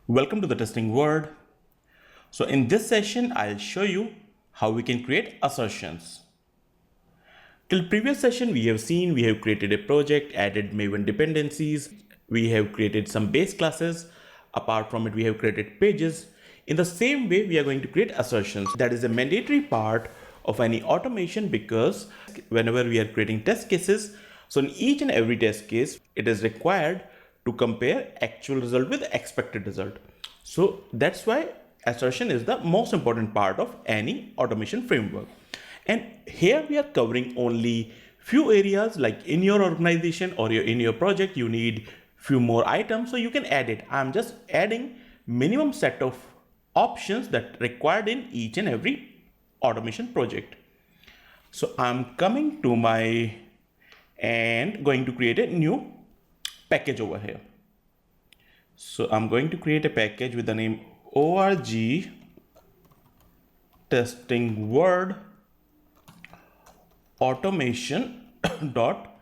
Welcome to the testing world. So in this session, I'll show you how we can create assertions. Till previous session, we have seen we have created a project, added Maven dependencies. We have created some base classes. Apart from it, we have created pages. In the same way, we are going to create assertions. That is a mandatory part of any automation because whenever we are creating test cases, so in each and every test case, it is required to compare actual result with expected result. So that's why assertion is the most important part of any automation framework. And here we are covering only few areas, like in your organization or in your project, you need few more items, so you can add it. I'm just adding minimum set of options that required in each and every automation project. So I'm coming to my and going to create a new package over here. So I'm going to create a package with the name org testing word automation dot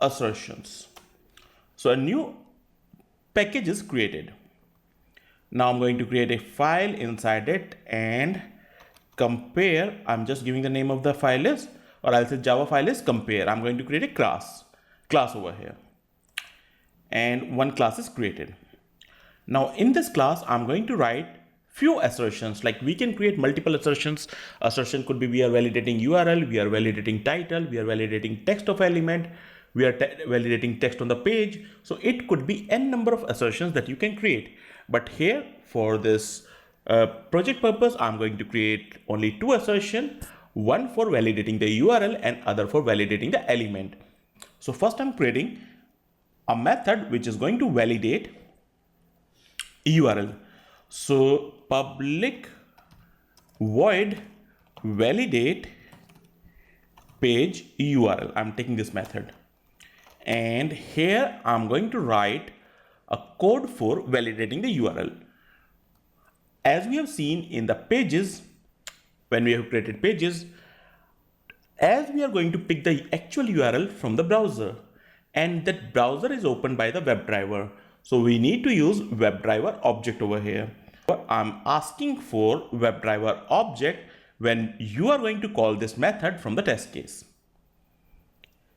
assertions. So a new package is created. Now I'm going to create a file inside it and compare. I'm just giving the name of the file is, or I'll say Java file is compare. I'm going to create a class over here. And one class is created. Now in this class, I'm going to write few assertions. Like we can create multiple assertions. Assertion could be we are validating URL, we are validating title, we are validating text of element, we are validating text on the page. So it could be n number of assertions that you can create. But here for this project purpose, I'm going to create only two assertions, one for validating the URL and other for validating the element. So first I'm creating a method which is going to validate URL. So public void validate page URL. I'm taking this method. And here I'm going to write a code for validating the URL. As we have seen in the pages, when we have created pages, as we are going to pick the actual URL from the browser, and that browser is opened by the WebDriver. So we need to use WebDriver object over here. I'm asking for WebDriver object when you are going to call this method from the test case.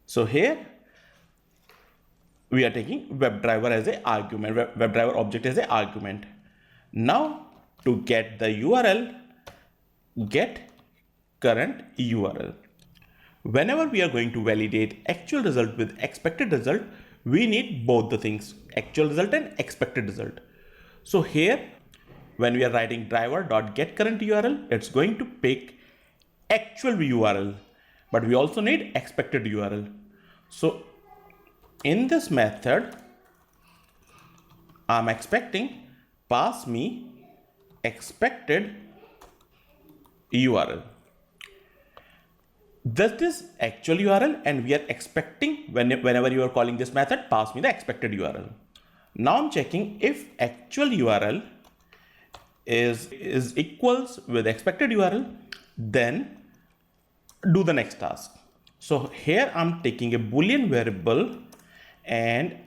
So here we are taking WebDriver as an argument, WebDriver object as an argument. Now to get the URL, get current URL. Whenever we are going to validate actual result with expected result, we need both the things, actual result and expected result. So here, when we are writing driver.getCurrentURL, it's going to pick actual URL, but we also need expected URL. So in this method, I'm expecting pass me expected URL. That is actual URL, and we are expecting whenever you are calling this method, pass me the expected URL. Now I'm checking if actual URL is equals with expected URL, then do the next task. So here I'm taking a Boolean variable and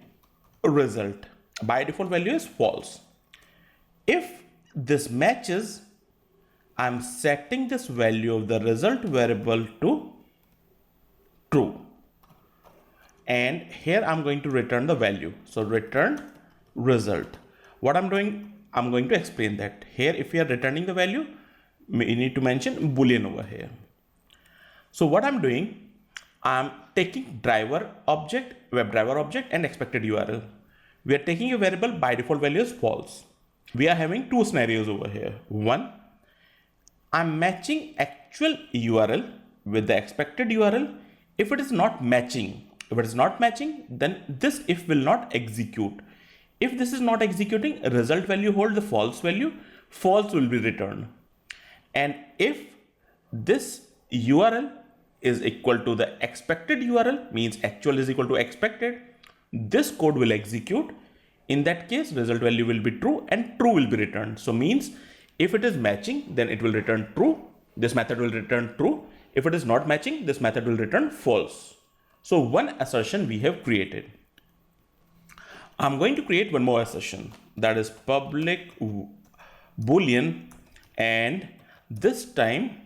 result. By default value is false. If this matches, I'm setting this value of the result variable to true. And here I'm going to return the value. So return result. What I'm doing, I'm going to explain that. Here, if we are returning the value, we need to mention Boolean over here. So what I'm doing, I'm taking driver object, WebDriver object and expected URL. We are taking a variable, by default value is false. We are having two scenarios over here. One, I'm matching actual URL with the expected URL. If it is not matching, then this if will not execute. If this is not executing, result value hold the false value, false will be returned. And if this URL is equal to the expected URL, means actual is equal to expected, this code will execute. In that case, result value will be true and true will be returned. So means if it is matching, then it will return true. This method will return true. If it is not matching, this method will return false. So one assertion we have created. I'm going to create one more assertion, that is public boolean, and this time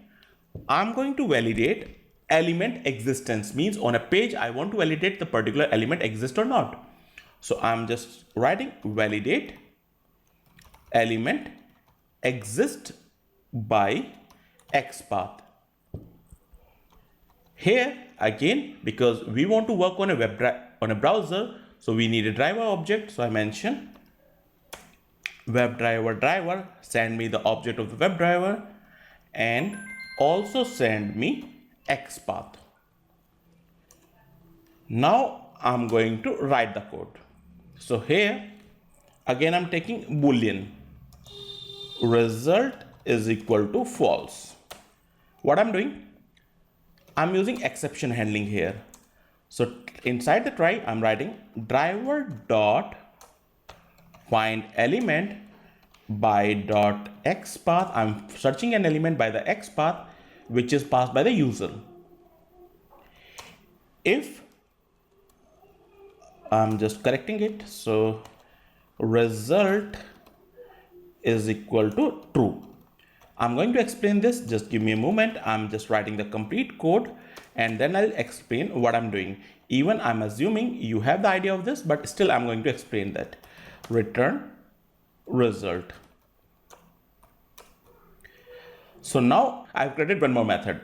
I'm going to validate element existence. Means on a page I want to validate the particular element exists or not. So I'm just writing validate element exist by XPath. Here again, because we want to work on a browser, so we need a driver object. So I mention WebDriver send me the object of the WebDriver and also send me XPath. Now I'm going to write the code. So here again I'm taking boolean result is equal to false. What I'm doing, I'm using exception handling here. So inside the try, I'm writing driver dot find element by dot XPath. I'm searching an element by the XPath which is passed by the user. If I'm just correcting it, so result is equal to true. I'm going to explain this, just give me a moment. I'm just writing the complete code and then I'll explain what I'm doing. Even I'm assuming you have the idea of this, but still I'm going to explain that. Return result. So now I've created one more method.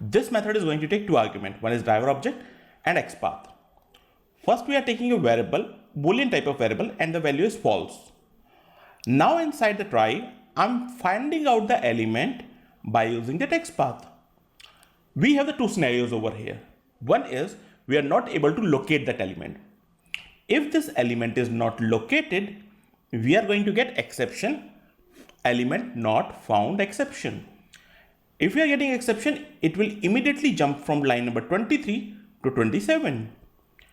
This method is going to take two arguments. One is driver object and XPath. First we are taking a variable, boolean type of variable, and the value is false. Now inside the try, I'm finding out the element by using the XPath. We have the two scenarios over here. One is we are not able to locate that element. If this element is not located, we are going to get exception, element not found exception. If we are getting exception, it will immediately jump from line number 23 to 27.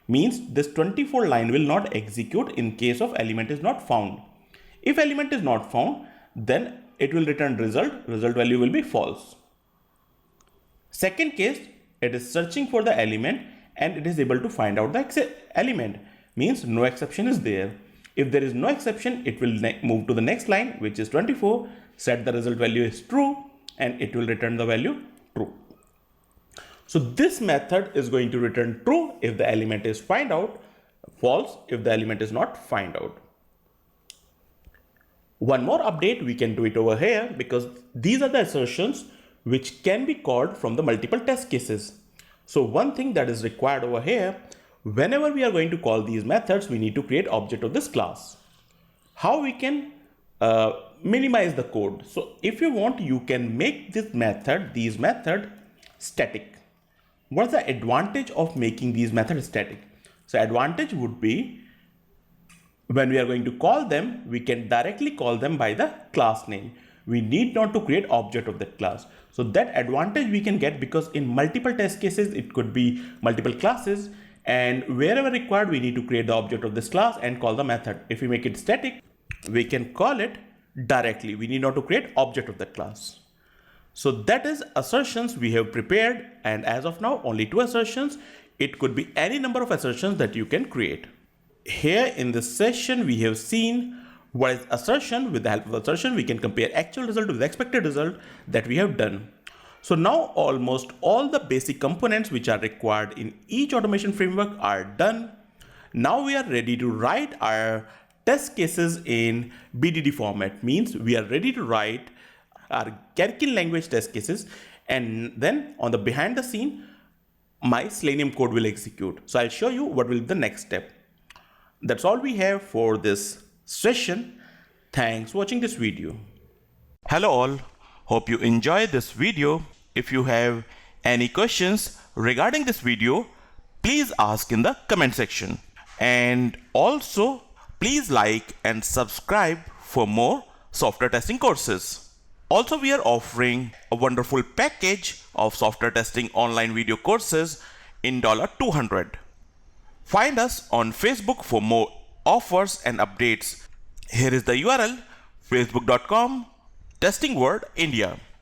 Means this 24 line will not execute in case of element is not found. If element is not found, then it will return result value will be false. Second case, it is searching for the element and it is able to find out the element, means no exception is there. If there is no exception, it will move to the next line, which is 24, set the result value is true, and it will return the value true. So this method is going to return true if the element is find out, false if the element is not find out. One more update, we can do it over here because these are the assertions which can be called from the multiple test cases. So one thing that is required over here, whenever we are going to call these methods, we need to create object of this class. How we can minimize the code? So if you want, you can make these method static. What's the advantage of making these methods static? So advantage would be when we are going to call them, we can directly call them by the class name. We need not to create object of that class. So that advantage we can get because in multiple test cases, it could be multiple classes, and wherever required, we need to create the object of this class and call the method. If we make it static, we can call it directly. We need not to create object of that class. So that is assertions we have prepared, and as of now, only two assertions. It could be any number of assertions that you can create. Here in this session, we have seen what is assertion. With the help of assertion, we can compare actual result with the expected result that we have done. So now almost all the basic components which are required in each automation framework are done. Now we are ready to write our test cases in BDD format. Means we are ready to write our Gherkin language test cases, and then on the behind the scene, my Selenium code will execute. So I'll show you what will be the next step. That's all we have for this session. Thanks for watching this video. Hello all, hope you enjoyed this video. If you have any questions regarding this video, please ask in the comment section. And also, please like and subscribe for more software testing courses. Also, we are offering a wonderful package of software testing online video courses in $200. Find us on Facebook for more offers and updates. Here is the URL, facebook.com/testingworldindia.